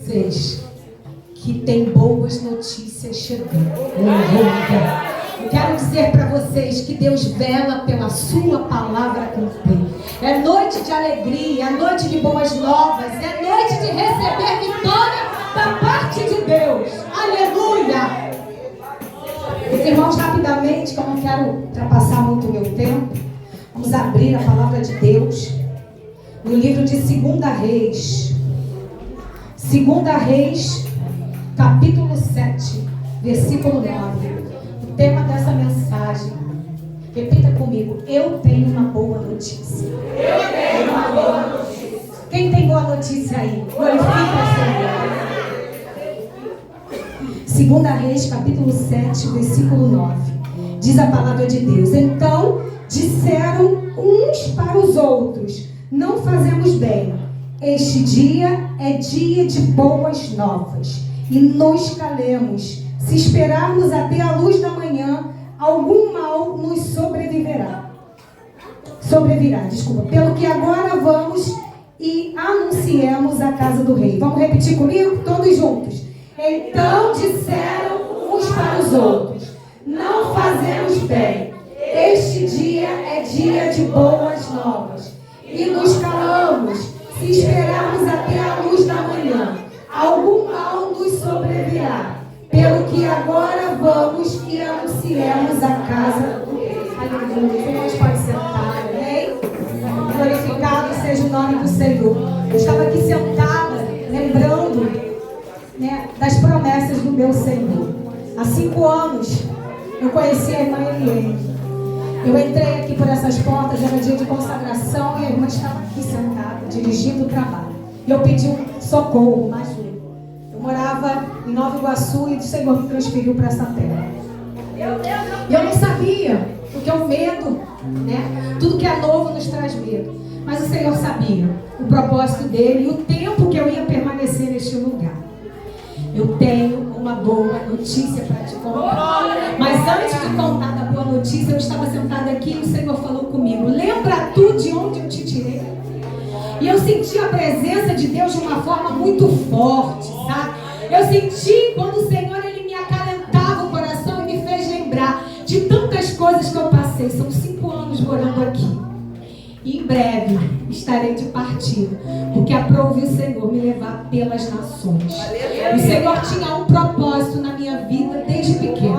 Vocês que tem boas notícias chegando. Eu quero dizer para vocês que Deus vela pela sua palavra cumprir. É noite de alegria, é noite de boas novas, é noite de receber vitória da parte de Deus. Aleluia! Meus irmãos, rapidamente, que eu não quero ultrapassar muito o meu tempo, vamos abrir a palavra de Deus no livro de 2 Reis. 2 Reis, capítulo 7, versículo 9. O tema dessa mensagem, repita comigo: eu tenho uma boa notícia. Eu tenho uma boa notícia. Quem tem boa notícia aí? Glorifica o Senhor. 2 Reis, capítulo 7, versículo 9. Diz a palavra de Deus: então disseram uns para os outros: não fazemos bem. Este dia é dia de boas novas, e nos calemos. Se esperarmos até a luz da manhã, algum mal nos sobrevirá. Pelo que agora vamos e anunciemos a casa do rei. Vamos repetir comigo? Todos juntos. Então disseram uns para os outros: não fazemos bem. Este dia é dia de boas novas, e nos calamos. Se esperarmos até a luz da manhã, algum mal nos sobrevirá. Pelo que agora vamos e anunciemos a casa do rei. Aleluia. Irmãos, pode sentar, amém? Glorificado seja o nome do Senhor. Eu estava aqui sentada, lembrando, das promessas do meu Senhor. Há 5 anos, eu conheci a irmã Eliane. Eu entrei aqui por essas portas, era dia de consagração, e a irmã estava aqui sentada, dirigindo o trabalho. E eu pedi um socorro, mas eu morava em Nova Iguaçu e o Senhor me transferiu para essa terra. E eu não sabia, porque o medo, tudo que é novo nos traz medo. Mas o Senhor sabia o propósito dele e o tempo que eu ia permanecer neste lugar. Eu tenho uma boa notícia para te contar. Mas antes de contar da boa notícia, eu estava sentada aqui e o Senhor falou comigo: lembra tu de onde eu te tirei? E eu senti a presença de Deus de uma forma muito forte, sabe? Eu senti quando o Senhor ele me acalentava o coração e me fez lembrar de tantas coisas que eu passei. São 5 anos morando aqui. E em breve estarei de partida, porque aprove o Senhor me levar pelas nações. O Senhor tinha um propósito na minha vida desde pequeno.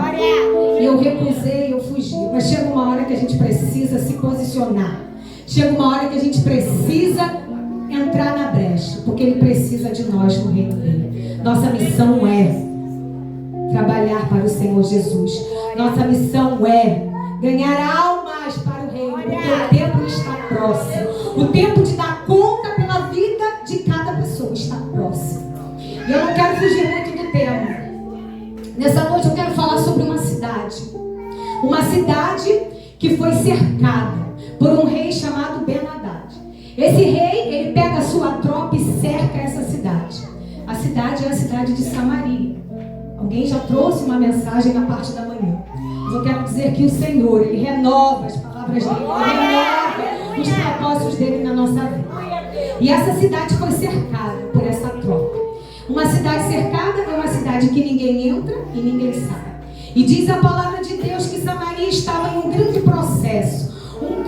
E eu recusei, eu fugi. Mas chega uma hora que a gente precisa se posicionar. Chega uma hora que a gente precisa entrar na brecha, porque Ele precisa de nós no reino dele. Nossa missão é trabalhar para o Senhor Jesus. Nossa missão é ganhar almas para o reino, porque o tempo está próximo. O tempo de dar conta pela vida de cada pessoa está próximo. E eu não quero fugir muito do tema. Nessa noite eu quero falar sobre uma cidade. Uma cidade que foi cercada por um rei chamado Ben-Hadad. Esse rei, ele pega a sua tropa e cerca essa cidade. A cidade é a cidade de Samaria. Alguém já trouxe uma mensagem na parte da manhã. Mas eu quero dizer que o Senhor, Ele renova as palavras dele, Ele renova os propósitos dele na nossa vida. E essa cidade foi cercada por essa tropa. Uma cidade cercada é uma cidade que ninguém entra e ninguém sai. E diz a palavra de Deus que Samaria estava em um grande processo, um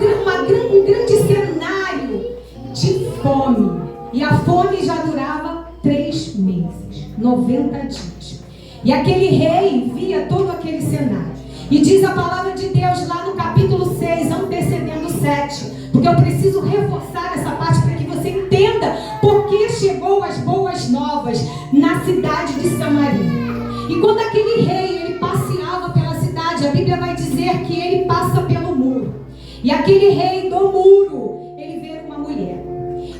grande cenário de fome. E a fome já durava 3 meses, 90 dias. E aquele rei via todo aquele cenário. E diz a palavra de Deus lá no capítulo 6, antecedendo o 7. Porque eu preciso reforçar essa parte para que você entenda por que chegou as boas novas na cidade de Samaria. E quando aquele rei ele passeava pela cidade, a Bíblia vai dizer que ele passa pelo muro. E aquele rei do muro, ele vê uma mulher.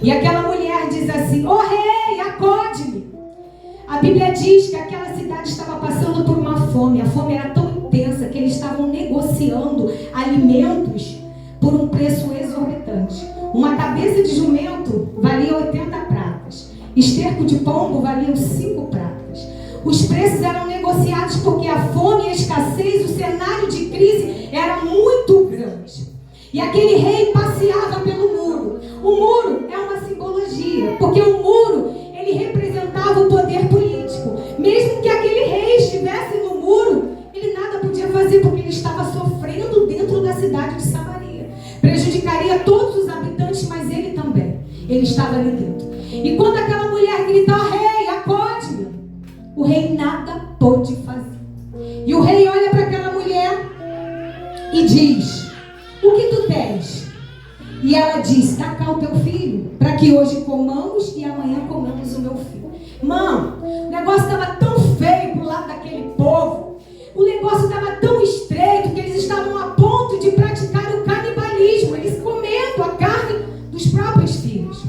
E aquela mulher diz assim: "Ô rei, acode-me." A Bíblia diz que aquela cidade estava passando por uma fome. A fome era tão intensa que eles estavam negociando alimentos por um preço exorbitante. Uma cabeça de jumento valia 80 pratas. Esterco de pombo valia 5 pratas. Os preços eram negociados porque a fome e a escassez, o cenário de crise era muito grande. E aquele rei passeava pelo muro. O muro é uma simbologia, porque o muro ele representava representava o poder político. Mesmo que aquele rei estivesse no muro, ele nada podia fazer, porque ele estava sofrendo dentro da cidade de Samaria. Prejudicaria todos os habitantes, mas ele também. Ele estava ali dentro. E quando aquela mulher gritou: rei, acode-me, o rei nada pôde fazer. E o rei olha para aquela mulher e diz: o que tu tens? E ela diz: dá cá o teu filho, para que hoje comamos e amanhã comamos o meu filho. Irmão, o negócio estava tão feio pro lado daquele povo. O negócio estava tão estreito que eles estavam a ponto de praticar o canibalismo. Eles comendo a carne dos próprios filhos.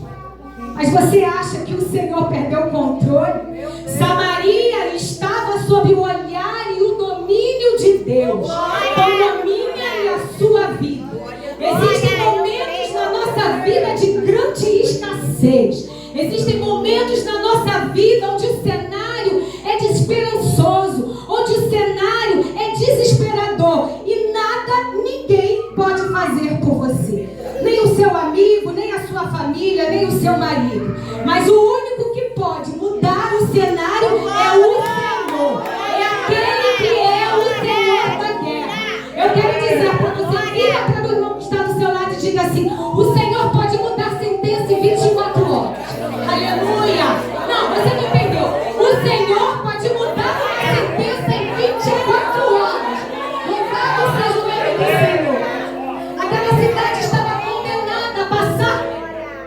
Mas você acha que o Senhor perdeu o controle? Samaria estava sob o olhar e o domínio de Deus. Como a minha e a sua vida. Existem momentos na nossa vida de grande escassez. Existem momentos na nossa vida onde o cenário é desesperançoso, onde o cenário é desesperador e nada, ninguém pode fazer por você. Nem o seu amigo, nem a sua família, nem o seu marido. Mas o único que pode mudar o cenário é o Senhor. É aquele que é o Senhor da guerra. Eu quero dizer para você, vira para o irmão que está do seu lado e diga assim: o Senhor pode mudar a sentença em 24 horas. Aleluia! Não, você não entendeu. O Senhor pode mudar a sentença em 24 horas. Louvado seja o nome do Senhor. Aquela cidade estava condenada a passar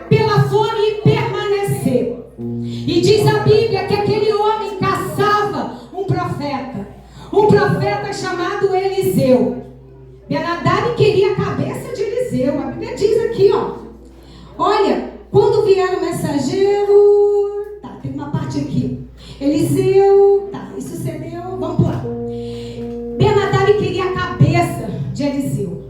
pela fome e permanecer. E diz a Bíblia que aquele homem caçava um profeta chamado Eliseu. Ben-Hadad queria a cabeça de Eliseu. A Bíblia diz aqui, ó. Olha, quando vier o mensageiro, tá, tem uma parte aqui. Eliseu, tá, isso sucedeu, vamos lá. Ben-Hadad queria a cabeça de Eliseu.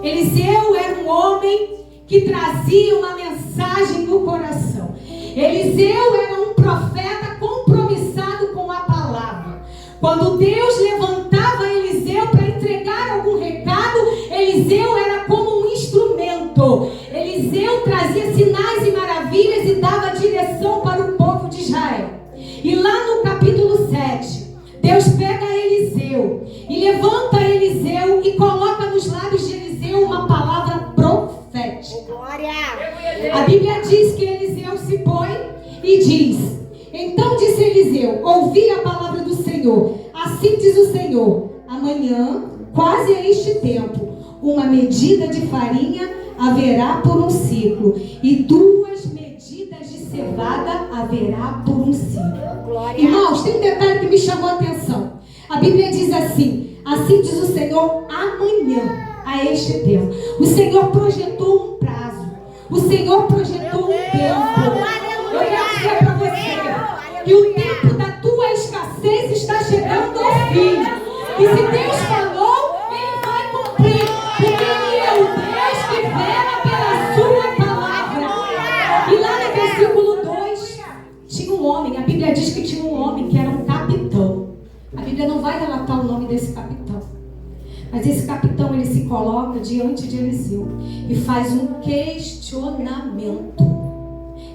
Eliseu era um homem que trazia uma mensagem no coração. Eliseu era um profeta compromissado com a palavra. Quando Deus levantava Eliseu para entregar algum recado, Eliseu era como um instrumento. Eliseu trazia sinais e maravilhas e dava direção para o povo de Israel. E lá no capítulo 7, Deus pega Eliseu e levanta Eliseu e coloca nos lábios de Eliseu uma palavra profética. A Bíblia diz que Eliseu se põe e diz: então disse Eliseu, ouvi a palavra do Senhor. Assim diz o Senhor: amanhã, quase a este tempo, uma medida de farinha haverá por um ciclo, e 2 medidas de cevada haverá por um ciclo. Irmãos, tem um detalhe que me chamou a atenção. A Bíblia diz assim: assim diz o Senhor, amanhã, a este tempo. O Senhor projetou um prazo. O Senhor projetou um tempo. Eu quero dizer para você que o tempo da tua escassez está chegando ao fim. E se Deus falou, Ele vai cumprir. Porque Ele é o Deus que vela pela sua palavra. E lá no versículo 2, tinha um homem. A Bíblia diz que tinha um homem que era um capitão. A Bíblia não vai relatar o nome desse capitão. Mas esse capitão, ele se coloca diante de Eliseu e faz um questionamento.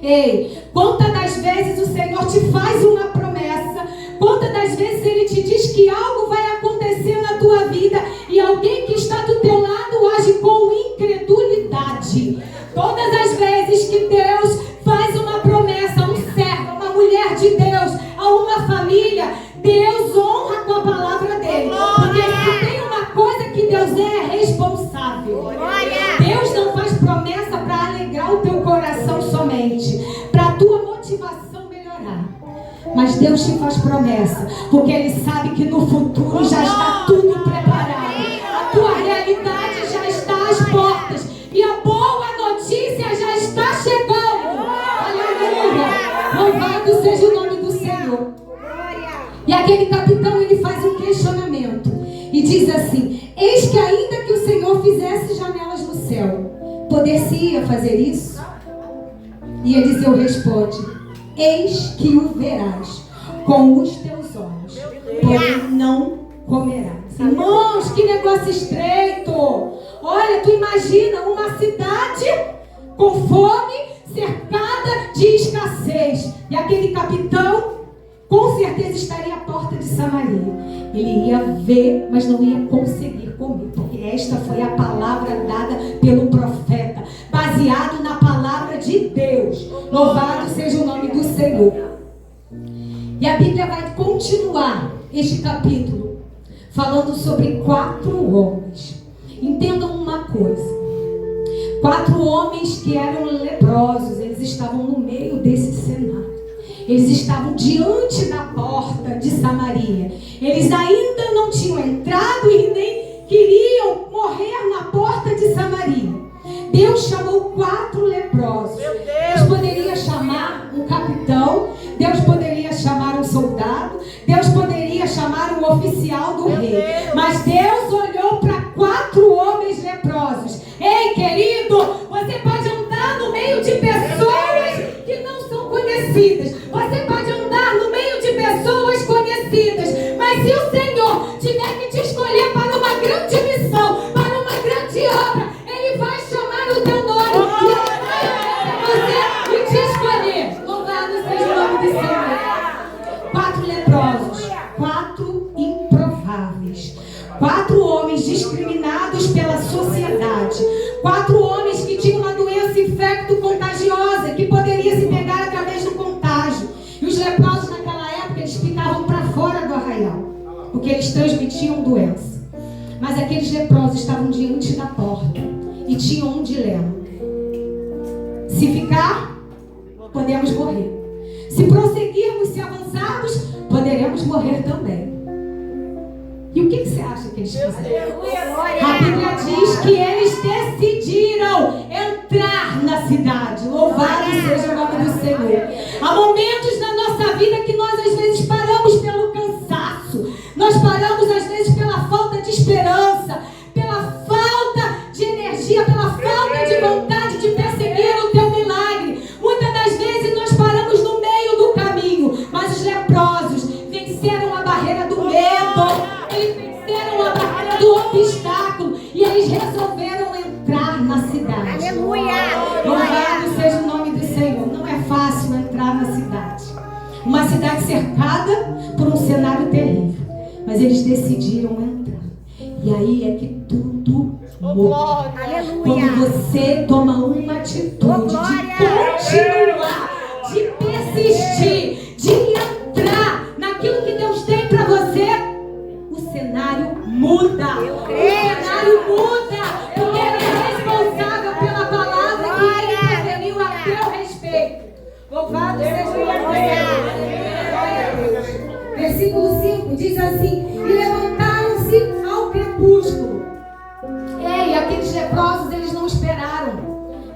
Ei, quantas das vezes o Senhor te faz uma promessa? Quantas das vezes Ele te diz que algo vai acontecer na tua vida e alguém que está do teu lado age com incredulidade? Todas as vezes que Deus faz uma promessa a um servo, a uma mulher de Deus, a uma família, Deus honra com a palavra dele. Porque se tem uma coisa que Deus é responsável. Deus não faz promessa para alegrar o teu coração somente, para a tua motivação melhorar. Mas Deus te faz promessa, porque Ele sabe que no futuro já está tudo preparado. A tua realidade já está às portas e a boa notícia já está chegando. Aleluia! Louvado seja o nome do Senhor. E aquele capitão, ele faz um questionamento e diz assim: eis que ainda que o Senhor fizesse janelas no céu, poder-se-ia fazer isso? E Eliseu responde: eis que o verás com os teus olhos, porém não comerás. Irmãos, que negócio estreito! Olha, tu imagina uma cidade com fome, cercada de escassez, e aquele capitão estaria à porta de Samaria. Ele ia ver, mas não ia conseguir comer, porque esta foi a palavra dada pelo profeta, baseado na palavra de Deus. Louvado seja o nome do Senhor. E a Bíblia vai continuar este capítulo falando sobre 4 homens. Entendam uma coisa: 4 homens que eram leprosos, eles estavam no meio desse cenário. Eles estavam diante da porta de Samaria. Eles ainda não tinham entrado e nem queriam morrer na porta de Samaria. Deus chamou 4 leprosos. Deus poderia chamar um capitão, Deus poderia chamar um soldado, Deus poderia chamar um oficial do rei. Mas Deus olhou para 4 homens leprosos. Ei, querido, você pode andar no meio de pessoas que não são conhecidas. Você pode andar no meio de pessoas conhecidas. Mas se o Senhor tiver que te escolher para uma grande missão, para uma grande obra, Ele vai chamar o teu nome. E Ele vai olhar para você e te escolher. Louvado seja o nome do Senhor. 4 leprosos, 4 improváveis, 4 homens discriminados pela sociedade, 4 homens que tinham uma doença infecto-contagiosa que poderia se pegar através do contágio. E os leprosos naquela época, eles ficavam para fora do arraial, porque eles transmitiam doença. Mas aqueles leprosos estavam diante da porta e tinham um dilema: se ficar, podemos morrer. Se prosseguirmos, se avançarmos, poderemos morrer também. E o que você acha que eles fizeram? A Bíblia diz que eles decidiram entrar na cidade. Louvado seja o nome do Senhor. Há momentos na nossa vida que nós às vezes paramos pelo cansaço. Nós paramos às vezes pela falta de esperança, pela falta de energia, pela falta de vontade de perseguir o teu milagre. Muitas das vezes nós paramos no meio do caminho. Mas os leprosos venceram a barreira do medo. Eles venceram a barreira do obstáculo e eles resolveram entrar na cidade. Aleluia! Louvado seja o nome do Senhor. Não é fácil entrar na cidade. Uma cidade cercada por um cenário terrível. Mas eles decidiram entrar. E aí é que tudo muda. Quando você toma uma atitude de continuar, de persistir, de entrar naquilo que Deus tem para você, o cenário muda. O cenário muda, porque Ele é responsável pela palavra que Ele proferiu a teu respeito. Louvado seja o nome. Versículo 5 diz assim: e levantaram-se ao crepúsculo. Ei, aqueles leprosos, eles não esperaram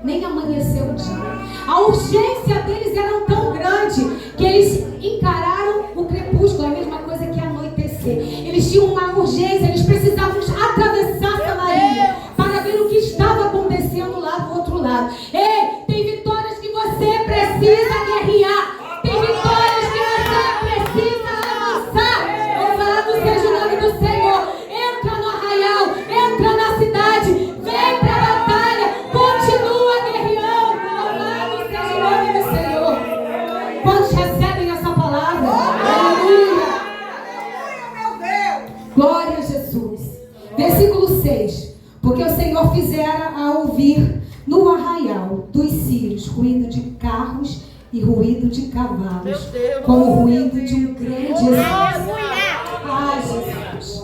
nem amanhecer o dia. A urgência deles era tão grande que eles encararam o crepúsculo, a mesma coisa que anoitecer. Eles tinham uma urgência, eles precisavam atravessar Samaria para ver o que estava acontecendo lá do outro lado. Ei, tem vitórias que você precisa guerrear, tem vitórias que você precisa avançar. Louvado seja o nome do Senhor. Entra no arraial, entra na cidade, vem para a batalha, continua guerreando. Louvado seja o nome do Senhor. Quantos recebem essa palavra? Aleluia! Glória a Jesus. Versículo 6. Porque o Senhor fizera a ouvir no arraial dos sírios ruído de carros e ruído de cavalos, como o ruído de um grande exército. Ai, Jesus.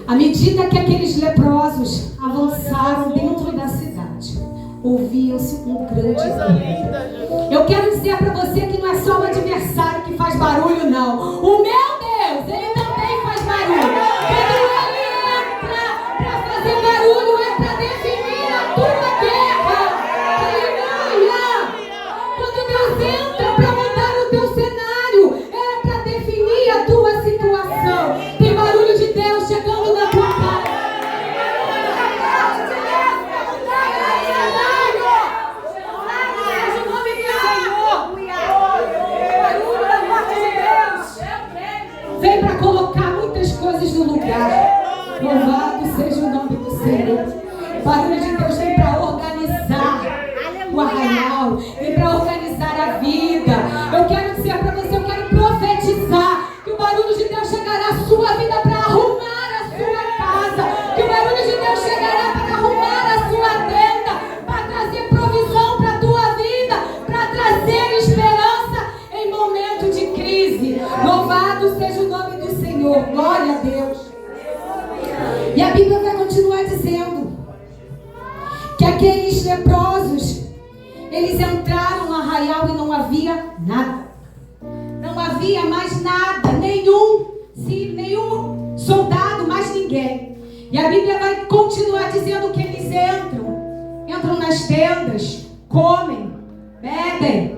À medida que aqueles leprosos avançaram dentro da cidade, ouvia-se um grande ruído. Eu quero dizer para você que não é só o adversário que faz barulho, não. O meu Deus, Ele também faz barulho. Quando Ele entra para fazer barulho, é para definir a tua guerra. Aleluia! Quando Deus entra para mudar o teu cenário, é para definir a tua situação. Tem barulho de Deus chegando na tua casa. Vem para colocar muitas coisas no lugar. Louvado seja o nome do Senhor. O barulho de Deus vem para organizar o arraial, vem para organizar a vida. Eu quero dizer para você, eu quero profetizar que o crise. Louvado seja o nome do Senhor. Glória a Deus. E a Bíblia vai continuar dizendo que aqueles leprosos, eles entraram no arraial e não havia nada. Não havia mais nada, nenhum soldado, mais ninguém. E a Bíblia vai continuar dizendo que eles entram nas tendas, comem, bebem,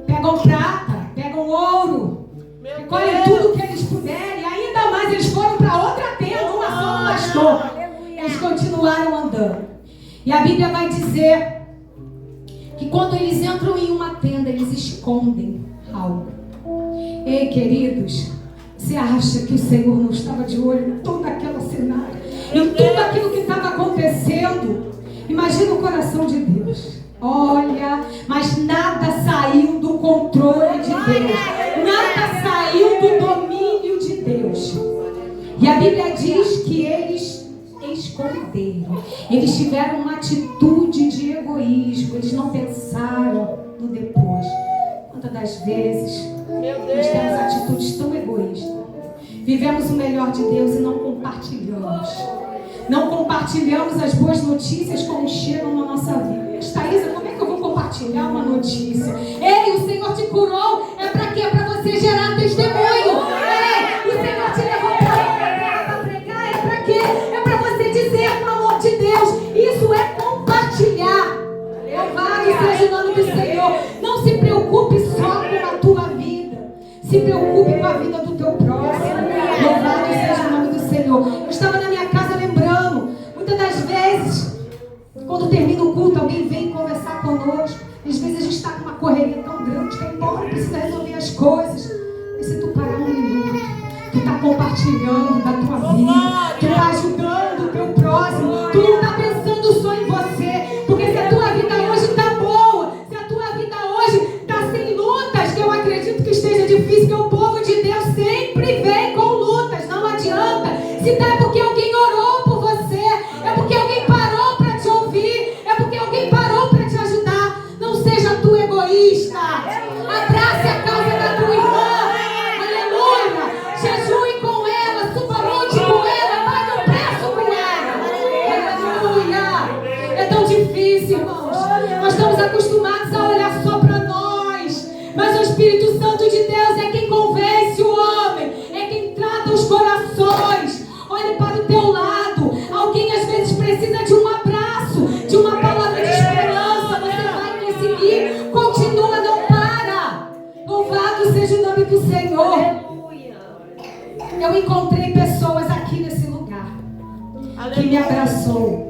pegam prata, pegam ouro, recolhem tudo que eles puderem. E ainda mais, eles foram para outra tenda, uma só não bastou. Eles continuaram andando. E a Bíblia vai dizer que quando eles entram em uma tenda, eles escondem algo. Ei, queridos, você acha que o Senhor não estava de olho em todo aquele cenário, em tudo aquilo que estava acontecendo? Imagina o coração de Deus. Olha, mas nada saiu do controle de Deus. Nada saiu do domínio de Deus. E a Bíblia diz que eles esconderam. Eles tiveram uma atitude de egoísmo. Eles não pensaram no depois. Quantas das vezes nós temos atitudes tão egoístas? Vivemos o melhor de Deus e não compartilhamos. Não compartilhamos as boas notícias como chegam na nossa vida. Thaisa, como é que eu vou compartilhar uma notícia? Ei, o Senhor te curou. É para quê? É para você gerar testemunho. Ei, o Senhor te levou para pregar. É para quê? É para você dizer o amor de Deus. Isso é compartilhar. Louvado seja o nome do Senhor. Não se preocupe só com a tua vida. Se preocupe com a vida do teu próximo. Louvado seja o nome do Senhor. Eu estava na minha casa lembrando, muitas das vezes, quando termina o culto, alguém vem conversar conosco. Às vezes a gente está com uma correria tão grande, quer ir embora, precisa resolver as coisas. E se tu parar um minuto, tu está compartilhando da tua vida, tu está ajudando o teu próximo, tu não está pensando só em você. Porque se a tua vida hoje está boa, se a tua vida hoje está sem lutas, que eu acredito que esteja difícil, que o povo de Deus sempre vem com lutas, não adianta. Se está é porque alguém orou por você, é porque alguém parou para te ouvir, é porque alguém parou para te ajudar. Não seja tu egoísta. Abrace a causa da tua irmã. Aleluia. Jejue com ela, suba longe com ela, pague o preço com ela. Aleluia. É tão difícil, irmãos. Nós estamos acostumados a olhar só para nós. Mas o Espírito Santo de Deus é quem convence o homem, é quem trata os corações. Olhe para o teu lado. Alguém às vezes precisa de um abraço, de uma palavra de esperança. Você vai conseguir. Continua, não para. Louvado seja o nome do Senhor. Eu encontrei pessoas aqui nesse lugar que me abraçou.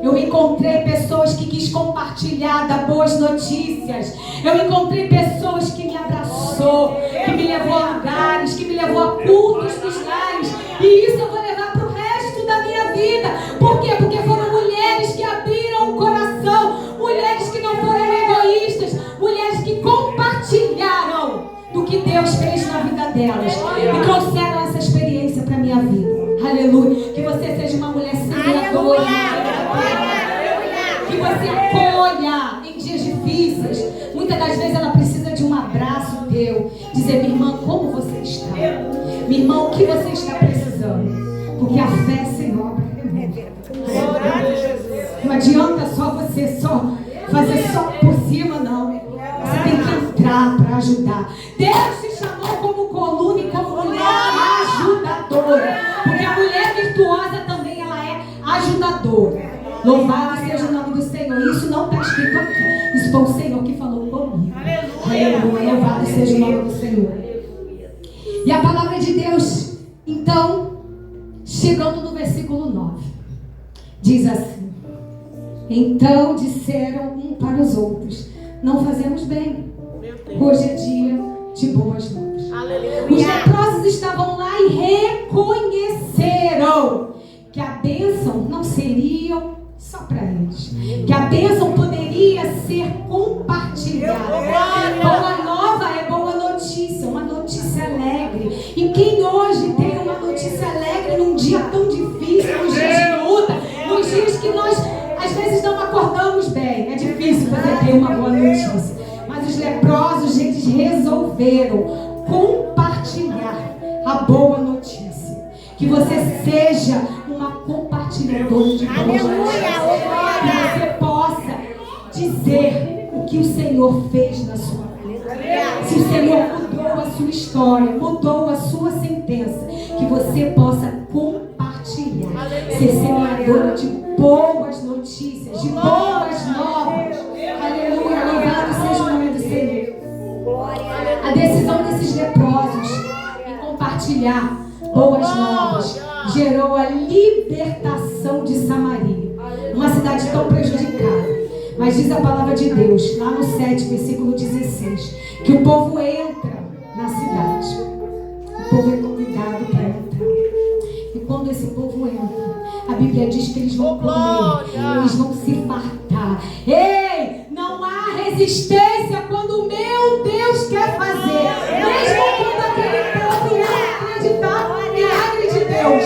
Eu encontrei pessoas que quis compartilhar das boas notícias. Eu encontrei pessoas que me abraçou, que me levou a lugares, que me levou a cultos dos lares. E isso eu vou levar para o resto da minha vida. Por quê? Porque foram mulheres que abriram o coração, mulheres que não foram egoístas, mulheres que compartilharam do que Deus fez na vida delas e trouxeram essa experiência para a minha vida. Aleluia. Que você seja uma mulher semeadora, que você acolha em dias difíceis. Muitas das vezes ela precisa de um abraço teu, dizer: minha irmã, como você está? Minha irmã, o que você está precisando? Porque a fé sem obra é morta. Não adianta só você fazer só por cima, não. Você tem que entrar para ajudar. Deus te chamou como coluna e como mulher ajudadora. Porque a mulher virtuosa também ela é ajudadora. Louvado seja o nome do Senhor. Isso não está escrito aqui. Isso foi o Senhor que falou comigo. Aleluia. Louvado seja o nome do Senhor. E a palavra de Deus, então, chegando no versículo 9, diz assim: então disseram um para os outros: não fazemos bem. Hoje é dia de boas novas. Os leprosos estavam lá e reconheceram que a bênção não seria só para eles, que a bênção poderia ser compartilhada. Boa nova é boa notícia, uma notícia alegre. E quem hoje tem uma notícia alegre num dia tão difícil, nos dias de luta, nos dias que nós às vezes não acordamos bem, é difícil você ter uma boa notícia. Mas os leprosos, eles resolveram compartilhar a boa notícia. Que você seja uma compartilhadora de boas notícias. Que você possa dizer o que o Senhor fez na sua vida. Se o Senhor mudou a sua história, mudou a sua sentença, que você possa compartilhar, ser semeadora de boas notícias, de boas novas. Aleluia, louvado seja o nome do Senhor. A decisão desses leprosos em compartilhar boas novas gerou a libertação de Samaria, uma cidade tão prejudicada. Mas diz a palavra de Deus, lá no 7, versículo 16, que o povo entra na cidade. O povo é convidado para entrar. E quando esse povo entra, a Bíblia diz que eles vão comer, eles vão se fartar. Ei, não há resistência quando o meu Deus quer fazer. Mesmo quando aquele povo não acreditar no milagre de Deus.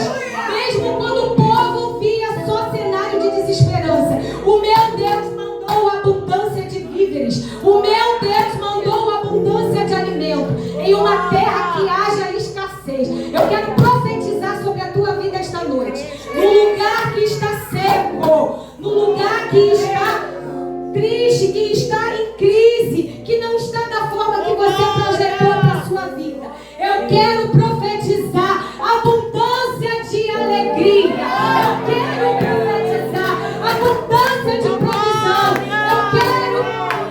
Mesmo quando o povo via só cenário de desesperança. O meu Deus mandou abundância de víveres. O meu Deus mandou abundância de alimento. Em uma terra que haja escassez. Eu quero profetizar sobre a tua vida esta noite. No lugar que está seco. No lugar que está triste, que está em crise, que não está da forma que você projetou para a sua vida. Eu quero profetizar abundância de alegria. Eu quero profetizar abundância de provisão. Eu quero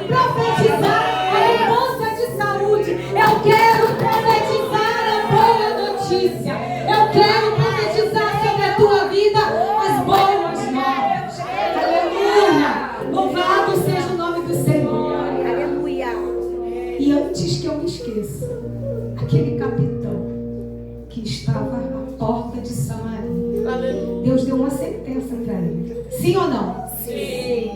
profetizar a herança de saúde. Eu quero profetizar a boa notícia. Eu quero profetizar sobre a tua vida as boas novas. Aleluia! Louvado seja o nome do Senhor. Aleluia. E antes que eu me esqueça, aquele capitão que estava à porta de Samaria, Deus deu uma sentença para ele. Sim ou não? Sim.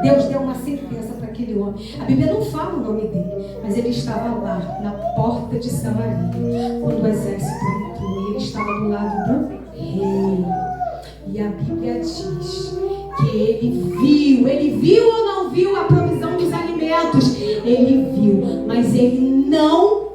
Deus deu uma sentença para aquele homem. A Bíblia não fala o nome dele, mas ele estava lá, na porta de Samaria, quando o exército entrou. E ele estava do lado do rei. E a Bíblia diz que ele viu ou não viu a provisão dos alimentos? Ele viu, mas ele não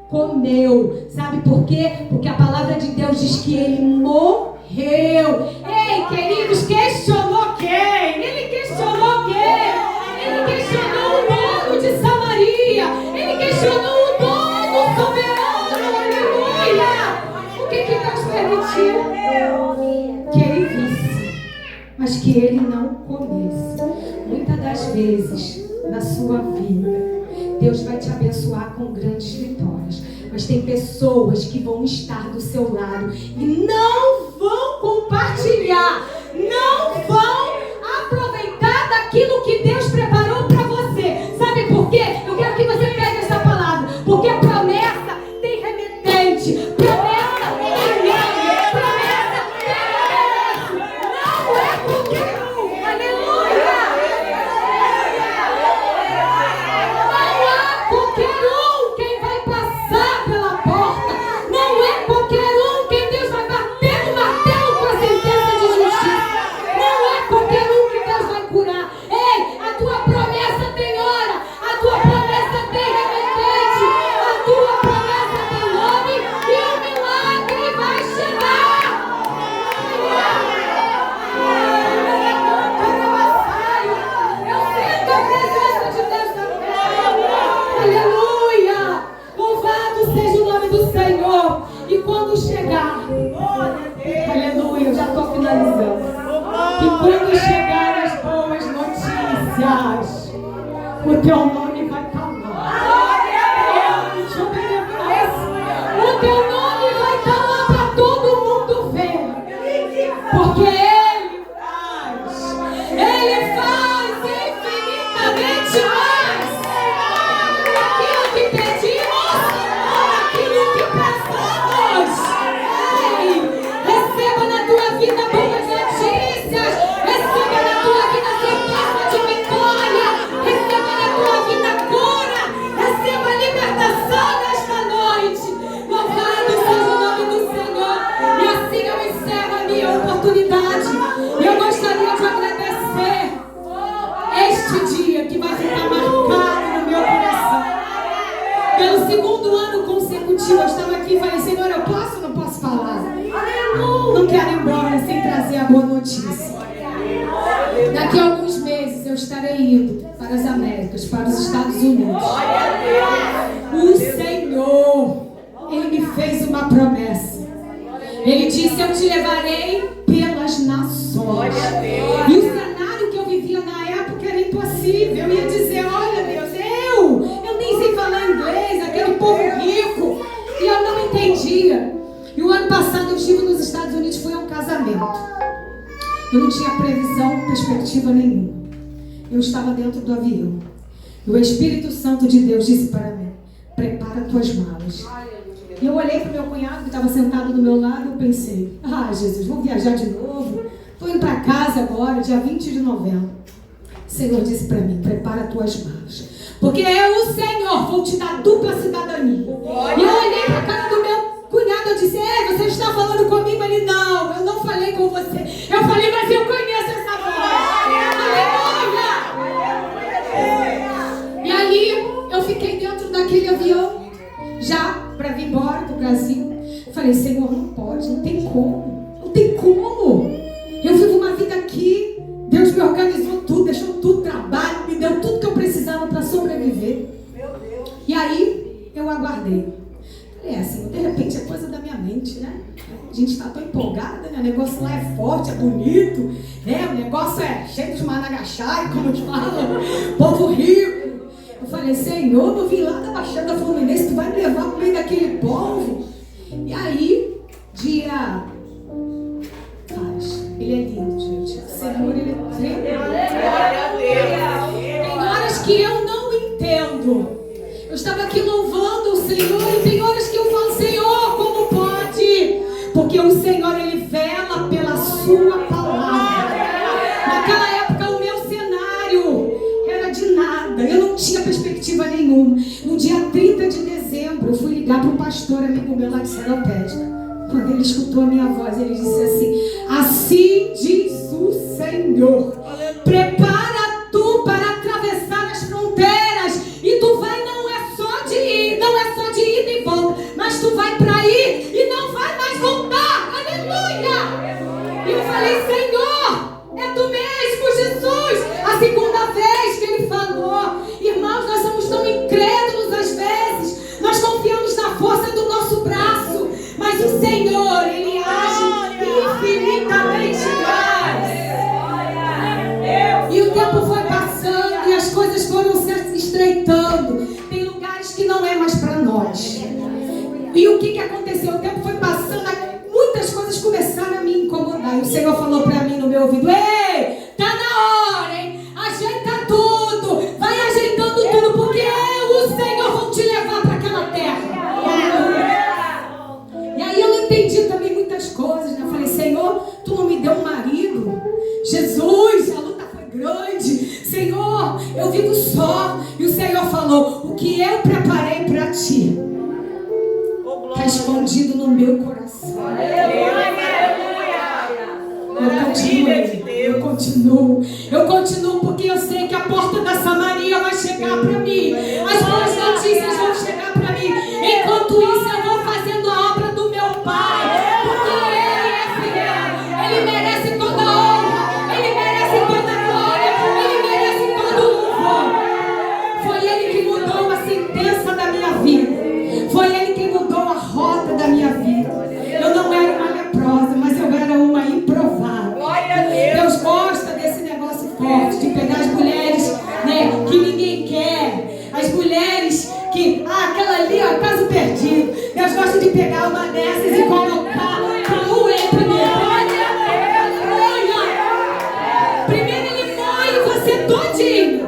comeu. Sabe por quê? Porque a palavra de Deus diz que ele morreu. Ei, queridos, questionou quem? Ele questionou quem? Ele questionou o dono de Samaria. Ele questionou o dono soberano. Aleluia! O que Deus permitiu? Que ele visse, mas que ele não comesse. Muitas das vezes na sua vida Deus vai te abençoar com grandes vitórias, mas tem pessoas que vão estar do seu lado e não vão compartilhar, não vão aproveitar daquilo que Deus preparou para você. Sabe por quê? Eu quero que você pegue essa palavra, porque a promessa tem remetente, promessa tem remédio, promessa tem remédio. Não é qualquer um. Aleluia! Não há qualquer um quem vai passar pela porta. Não é qualquer um quem Deus vai bater no martelo com a sentença de justiça. Não é qualquer um que Deus vai curar. Ei, a tua promessa tem hora, a tua promessa tem remetente, a tua promessa tem nome e o milagre vai chegar. Eu sinto a presença de Deus na terra. Aleluia! Louvado seja o nome do Senhor. E quando chegar, aleluia, eu já estou finalizando. E quando chegar as boas notícias, o teu nome vai estar lá. Deixa eu ver isso. O teu nome vai estar lá para todo mundo ver. Porque Ele faz infinitamente mais daquilo que pedimos, daquilo que pensamos. Ei, receba na tua vida boas notícias, receba na tua vida certeza de vitória, receba na tua vida cura, receba libertação nesta noite. Louvado motivo. Eu estava aqui e falei, Senhor, eu posso ou não posso falar? Não quero ir embora sem trazer a boa notícia. Daqui a alguns meses eu estarei indo para as Américas, para os Estados Unidos. O Senhor, Ele me fez uma promessa. Ele disse, eu te levarei pelas nações. E o cenário que eu vivia na época era impossível. Eu ia dizer, olha Deus, eu nem sei falar inglês, aquele povo rico. E eu não entendia. E o ano passado eu estive nos Estados Unidos, fui a um casamento. Eu não tinha previsão, perspectiva nenhuma. Eu estava dentro do avião. E o Espírito Santo de Deus disse para mim, prepara tuas malas. E eu olhei para o meu cunhado que estava sentado do meu lado e eu pensei, Jesus, vou viajar de novo. Estou indo para casa agora, dia 20 de novembro. O Senhor disse para mim, prepara tuas malas. Porque eu, o Senhor, vou te dar dupla cidadania. E eu olhei para a cara do meu cunhado, eu disse, você está falando comigo? Ele, não, eu não falei com você. Eu falei, mas eu conheço essa voz. Aleluia! E aí, eu fiquei dentro daquele avião, já para vir embora do Brasil. Falei, Senhor, não pode, não tem como. Não tem como. Eu vivo uma vida aqui. Deus me organizou tudo, deixou tudo, trabalho, me deu tudo que eu precisava para sobreviver. E aí, eu aguardei. Assim, de repente é coisa da minha mente, né? A gente está tão empolgada, né? O negócio lá é forte, é bonito, né? O negócio é cheio de managachai, como te fala, povo rico. Eu falei, Senhor, eu vim lá da Baixada Fluminense, tu vai me levar no meio daquele povo? E aí, dia... Ele é lindo, gente. O Senhor, Ele é tem horas que eu não entendo. Eu estava aqui louvando o Senhor e tem horas que eu falo, Senhor, como pode? Porque o Senhor, Ele vela pela sua palavra. Naquela época o meu cenário era de nada, eu não tinha perspectiva nenhuma. No dia 30 de dezembro, eu fui ligar para um pastor amigo meu lá de Seropédica. Quando ele escutou a minha voz, ele disse assim, assim diz o Senhor, prepara tu para atravessar as fronteiras e tu vai, não é só de ida e volta, mas tu vai para ir e não vai mais voltar, aleluia! E eu falei, Senhor, é tu mesmo, Jesus. A segunda vez que ele falou, irmãos, nós somos tão incrédulos às vezes, nós confiamos na força do nosso braço, mas o Senhor, Ele age infinitamente mais. E o tempo foi passando e as coisas foram se estreitando. Tem lugares que não é mais para nós. E o que aconteceu? O tempo foi passando, muitas coisas começaram a me incomodar. E o Senhor falou para mim no meu ouvido, ei, tá na hora, hein? Ajeita tudo, vai ajeitando tudo, porque eu, o Senhor, vou te levar para aquela terra. E aí eu não entendi também muitas coisas, né? Eu falei, Senhor, tu não me deu um marido? Jesus, a luta foi grande. Senhor, eu vivo só. E o Senhor falou, o que eu preparei para ti está escondido no meu coração. Eu continuo porque eu sei que a porta da Samaria vai chegar para mim. As boas notícias vão chegar para mim. Enquanto isso eu vou fazendo a obra do meu Pai, porque Ele é fiel. Ele merece toda a honra, Ele merece toda a glória, Ele merece todo o louvor. Foi Ele que mudou a sentença da minha vida. Foi Ele que mudou a rota da minha vida. Eu não era uma leprosa, mas eu era uma improvável. Deus gosta desse negócio forte, de pegar as mulheres, né, que ninguém quer. As mulheres que, aquela ali, ó, caso perdido. Deus gosta de pegar uma dessas e colocar para o ele primeiro. Primeiro Ele molha você todinho.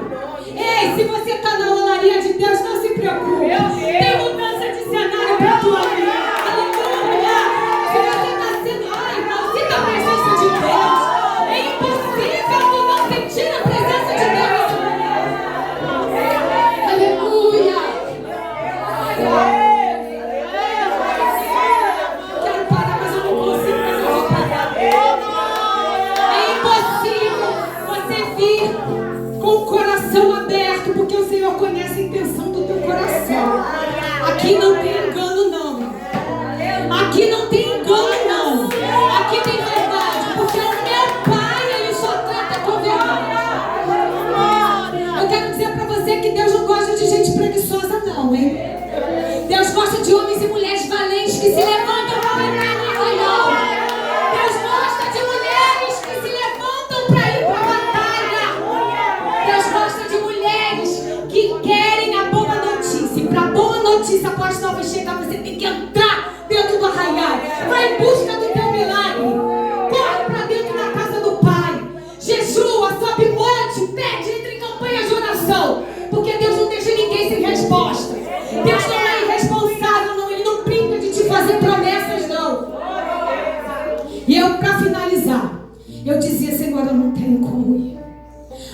Ei, se você está na olaria de Deus, não se preocupe. Tem mudança de cenário para a tua vida. Aleluia! Se você está sendo, irmão, sinta a presença de Deus. É impossível tu não sentir a presença de Deus. Aleluia! Quero parar para finalizar, eu dizia: Senhor, eu não tenho como ir.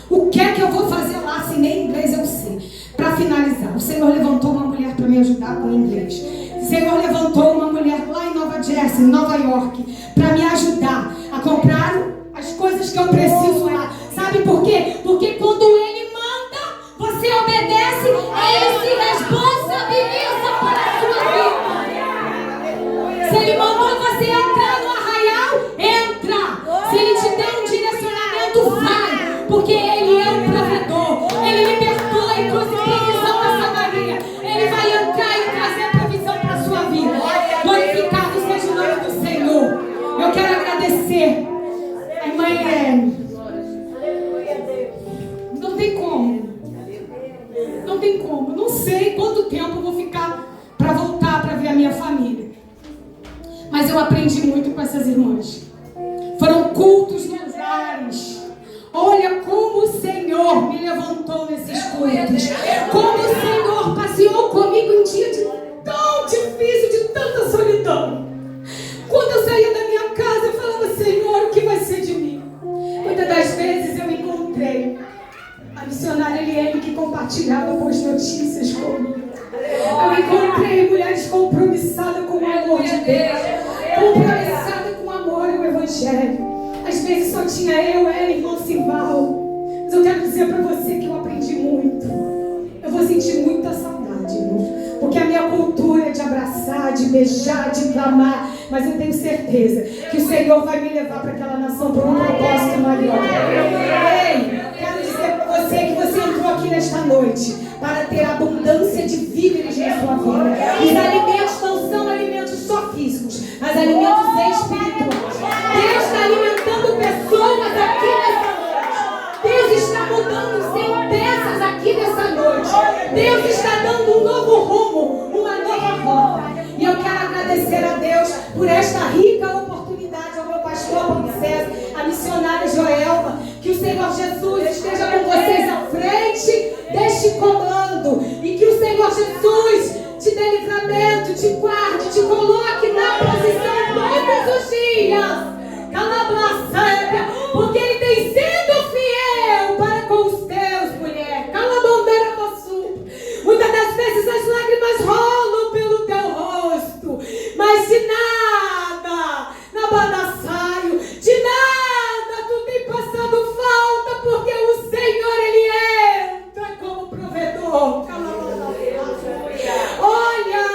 O que é que eu vou fazer lá se nem inglês eu sei? Para finalizar, o Senhor levantou uma mulher para me ajudar com inglês. O Senhor levantou uma mulher lá em Nova Jersey, Nova York, para me ajudar a comprar as coisas que eu preciso lá. Sabe por quê? Porque quando Ele manda, você obedece, Ele se responsabiliza por a sua vida. Se Ele mandou você entrar no arraial, entra. Se Ele te der um direcionamento, vai. Porque Ele é um provedor. Ele libertou e trouxe provisão para Samaria. Ele vai entrar e trazer provisão para a sua vida. Glorificado seja o nome do Senhor. Eu quero agradecer a irmã Irene. Não tem como. Não tem como. Não sei quanto tempo eu vou ficar para voltar para ver a minha família. Mas eu aprendi muito com essas irmãs. Foram cultos nos lares. Olha como o Senhor me levantou nesses cultos. Como o Senhor passeou comigo em dia de tão difícil, de tanta solidão. Quando eu saía da minha casa, eu falava: Senhor, o que vai ser de mim? Muitas das vezes eu encontrei a missionária Eliane, que compartilhava boas notícias comigo. Eu encontrei mulheres compromissadas com o amor de Deus, compromissadas com o amor e o Evangelho. Às vezes só tinha eu, ela e irmão Simval. Mas eu quero dizer para você que eu aprendi muito. Eu vou sentir muita saudade, irmão. Porque a minha cultura é de abraçar, de beijar, de clamar. Mas eu tenho certeza que o Senhor vai me levar para aquela nação por um propósito maior. Ei, quero dizer para você que você entrou aqui nesta noite para ter abundância de víveres na sua vida. Os alimentos não são alimentos só físicos, mas alimentos espirituais. Deus está alimentando pessoas aqui nessa noite. Deus está mudando sentenças aqui nessa noite. Deus está dando um novo rumo, uma nova rota. E eu quero agradecer a Deus por esta rica oportunidade, ao meu pastor Princesa, a missionária Joelma. Que o Senhor Jesus esteja com vocês à frente deste comando. E que o Senhor Jesus te dê livramento, te guarde, te coloque na posição todos os dias. Calablaçada, porque Ele tem sido fiel para com os teus, mulher. Calabondeira Massu. Muitas das vezes as lágrimas rolam pelo teu rosto, mas de nada, na badaçaio, de nada tu tem passado falta, porque o Senhor, Ele entra como provedor. Olha,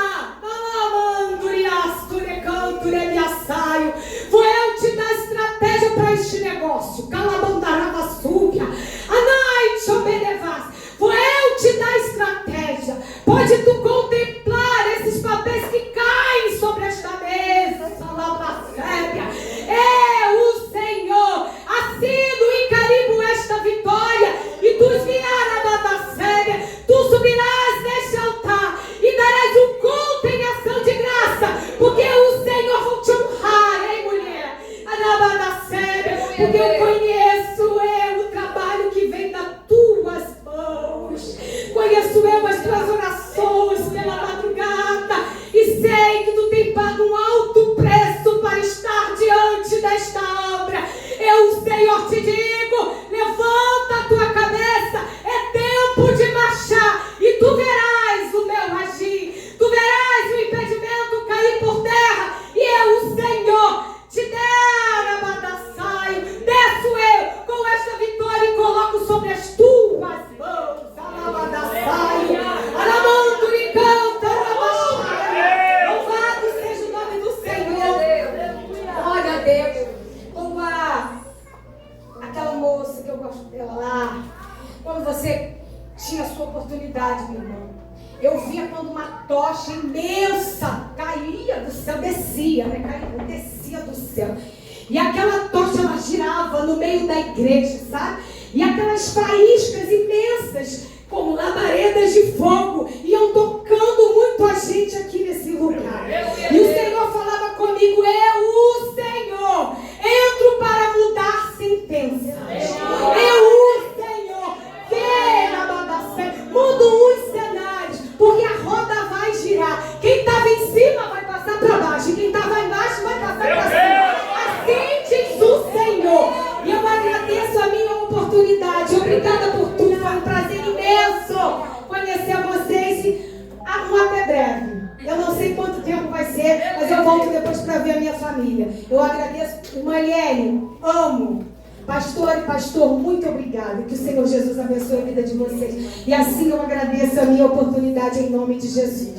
vou eu te dar estratégia para este negócio. Calabandarabasúbia, Anaite obedevas. Vou eu te dar estratégia. Pode tu contemplar esses papéis que caem sobre esta mesa. Salabacébia. É o Senhor. Assino em carimbo esta vitória. E tu esviará a séria. Tu subirás neste altar e darás um culto em ação de graça. Porque o Senhor vai te honrar, hein, mulher? Porque eu conheço o trabalho que vem das tuas mãos. Conheço as tuas orações pela madrugada. E sei que tu tem pago um alto preço para estar diante desta obra. Eu, Senhor, te digo: levanta a tua cabeça. É tempo de marchar. E tu verás o meu agir. Tu verás o impedimento cair por terra. E eu, o Senhor, te der a badaçaio. Desço eu com esta vitória e coloco sobre as tuas mãos. Alabadaçaio. Aramanduricanta. Louvado seja o nome do Senhor. Olha, Deus. Como aquela moça que eu gosto dela lá. Quando você tinha a sua oportunidade, meu irmão. Eu via quando uma tocha imensa caía do céu, descia, né? Descia do céu. E aquela tocha, ela girava no meio da igreja, sabe? E aquelas faíscas imensas, como labaredas de fogo, iam tocando muito a gente aqui nesse lugar. E o Senhor falava comigo: eu, o Senhor, entro para mudar sentenças. Eu, o Senhor, mudo os cenários, porque a roda vai girar. Quem estava em cima vai passar para baixo, e quem estava embaixo vai passar para cima. Assim diz obrigada por tudo. Foi um prazer imenso conhecer vocês. Até breve. Eu não sei quanto tempo vai ser, mas eu volto depois para ver a minha família. Eu agradeço, irmã Eliane, amo. Pastor e pastor, muito obrigada. Que o Senhor Jesus abençoe a vida de vocês. E assim eu agradeço a minha oportunidade em nome de Jesus.